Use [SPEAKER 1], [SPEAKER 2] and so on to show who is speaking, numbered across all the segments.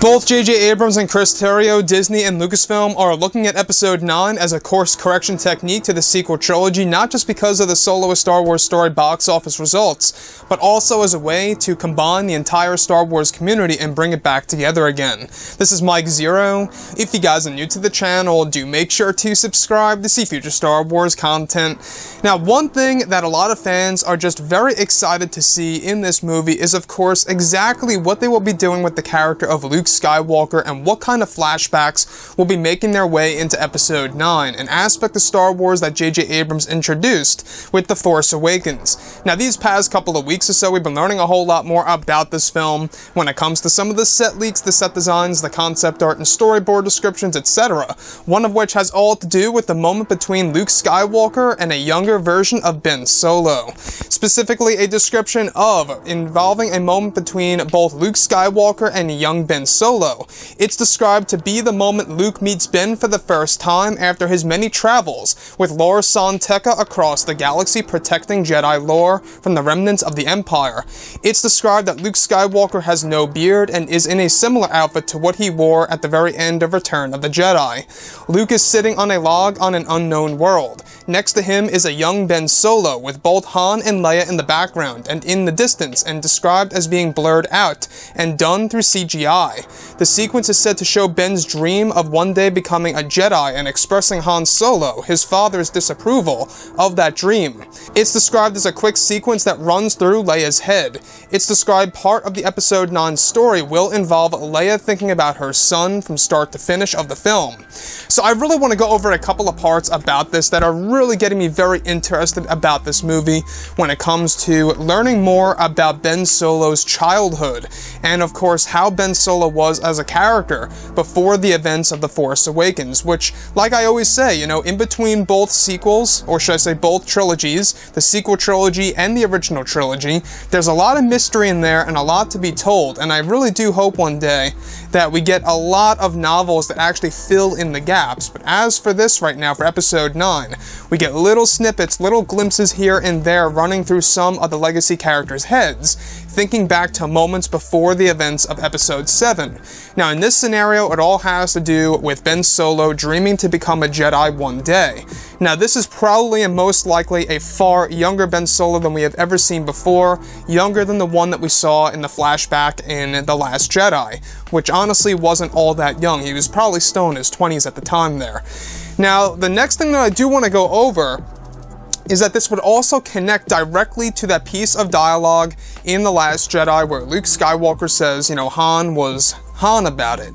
[SPEAKER 1] Both J.J. Abrams and Chris Terrio, Disney and Lucasfilm, are looking at Episode 9 as a course correction technique to the sequel trilogy, not just because of the solo A Star Wars Story box office results, but also as a way to combine the entire Star Wars community and bring it back together again. This is Mike Zero. If you guys are new to the channel, do make sure to subscribe to see future Star Wars content. Now, one thing that a lot of fans are just very excited to see in this movie is, of course, exactly what they will be doing with the character of Luke Skywalker and what kind of flashbacks will be making their way into Episode 9, an aspect of Star Wars that J.J. Abrams introduced with The Force Awakens. Now, these past couple of weeks or so, we've been learning a whole lot more about this film when it comes to some of the set leaks, the set designs, the concept art, and storyboard descriptions, etc. One of which has all to do with the moment between Luke Skywalker and a younger version of Ben Solo. Specifically, a description involving a moment between both Luke Skywalker and young Ben Solo. It's described to be the moment Luke meets Ben for the first time after his many travels with Lor San Tekka across the galaxy protecting Jedi lore from the remnants of the Empire. It's described that Luke Skywalker has no beard and is in a similar outfit to what he wore at the very end of Return of the Jedi. Luke is sitting on a log on an unknown world. Next to him is a young Ben Solo with both Han and Leia in the background and in the distance, and described as being blurred out and done through CGI. The sequence is said to show Ben's dream of one day becoming a Jedi and expressing Han Solo, his father's disapproval of that dream. It's described as a quick sequence that runs through Leia's head. It's described part of the Episode 9 story will involve Leia thinking about her son from start to finish of the film. So I really want to go over a couple of parts about this that are really getting me very interested about this movie when it comes to learning more about Ben Solo's childhood, and of course how Ben Solo was as a character before the events of The Force Awakens, which, like I always say, in between both sequels, or should I say both trilogies, the sequel trilogy and the original trilogy, there's a lot of mystery in there and a lot to be told, and I really do hope one day that we get a lot of novels that actually fill in the gaps. But as for this right now, for Episode 9, we get little snippets, little glimpses here and there running through some of the legacy characters' heads, thinking back to moments before the events of Episode 7. Now, in this scenario, it all has to do with Ben Solo dreaming to become a Jedi one day. Now, this is probably and most likely a far younger Ben Solo than we have ever seen before, younger than the one that we saw in the flashback in The Last Jedi, which honestly wasn't all that young. He was probably still in his 20s at the time there. Now, the next thing that I do want to go over is that this would also connect directly to that piece of dialogue in The Last Jedi where Luke Skywalker says, Han was Han about it,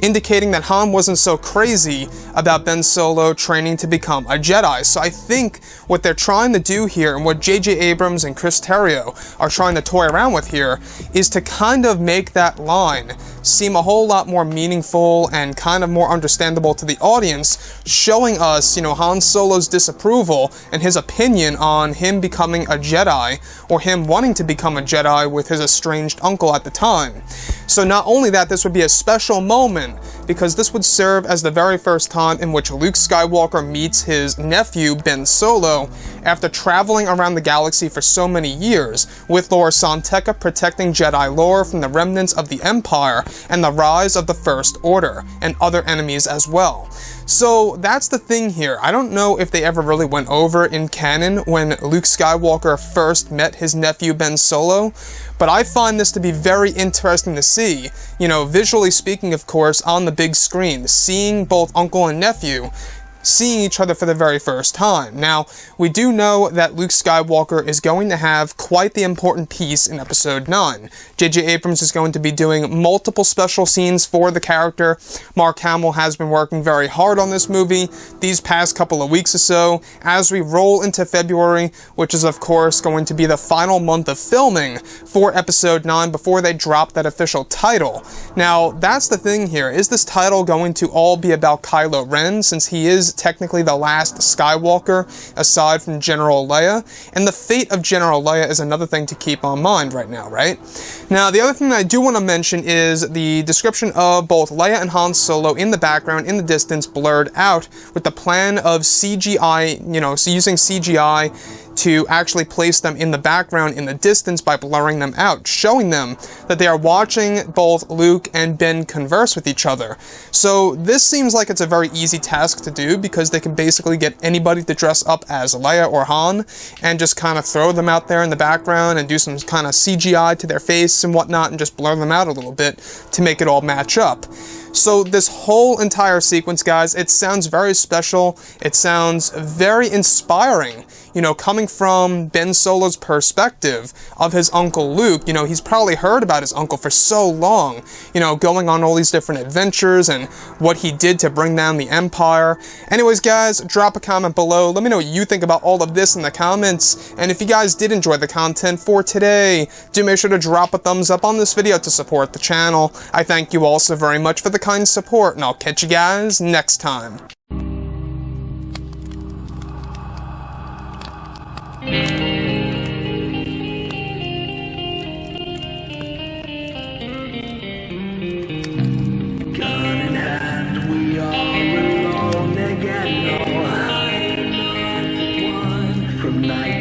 [SPEAKER 1] indicating that Han wasn't so crazy about Ben Solo training to become a Jedi. So I think what they're trying to do here, and what J.J. Abrams and Chris Terrio are trying to toy around with here, is to kind of make that line seem a whole lot more meaningful and kind of more understandable to the audience, showing us, Han Solo's disapproval and his opinion on him becoming a Jedi, or him wanting to become a Jedi with his estranged uncle at the time. So not only that, this would be a special moment, because this would serve as the very first time in which Luke Skywalker meets his nephew, Ben Solo, after traveling around the galaxy for so many years, with Lor San Tekka protecting Jedi lore from the remnants of the Empire and the rise of the First Order, and other enemies as well. So that's the thing here. I don't know if they ever really went over in canon when Luke Skywalker first met his nephew Ben Solo, but I find this to be very interesting to see, visually speaking, of course, on the big screen, seeing both uncle and nephew seeing each other for the very first time. Now, we do know that Luke Skywalker is going to have quite the important piece in Episode 9. J.J. Abrams is going to be doing multiple special scenes for the character. Mark Hamill has been working very hard on this movie these past couple of weeks or so, as we roll into February, which is of course going to be the final month of filming for Episode 9 before they drop that official title. Now, that's the thing here. Is this title going to all be about Kylo Ren, since he is technically the last Skywalker aside from General Leia? And the fate of General Leia is another thing to keep on mind right now, right? Now, the other thing that I do want to mention is the description of both Leia and Han Solo in the background, in the distance, blurred out, with the plan of CGI, using CGI to actually place them in the background in the distance by blurring them out, showing them that they are watching both Luke and Ben converse with each other. So this seems like it's a very easy task to do, because they can basically get anybody to dress up as Leia or Han and just kind of throw them out there in the background and do some kind of CGI to their face and whatnot and just blur them out a little bit to make it all match up. So this whole entire sequence, guys, it sounds very special. It sounds very inspiring, you know, coming from Ben Solo's perspective of his uncle Luke. You know, he's probably heard about his uncle for so long, you know, going on all these different adventures and what he did to bring down the Empire. Anyways, guys, drop a comment below. Let me know what you think about all of this in the comments. And if you guys did enjoy the content for today, do make sure to drop a thumbs up on this video to support the channel. I thank you all so very much for the kind support, and I'll catch you guys next time.
[SPEAKER 2] Gun in hand, we are alone again. No, I'm not the one from night.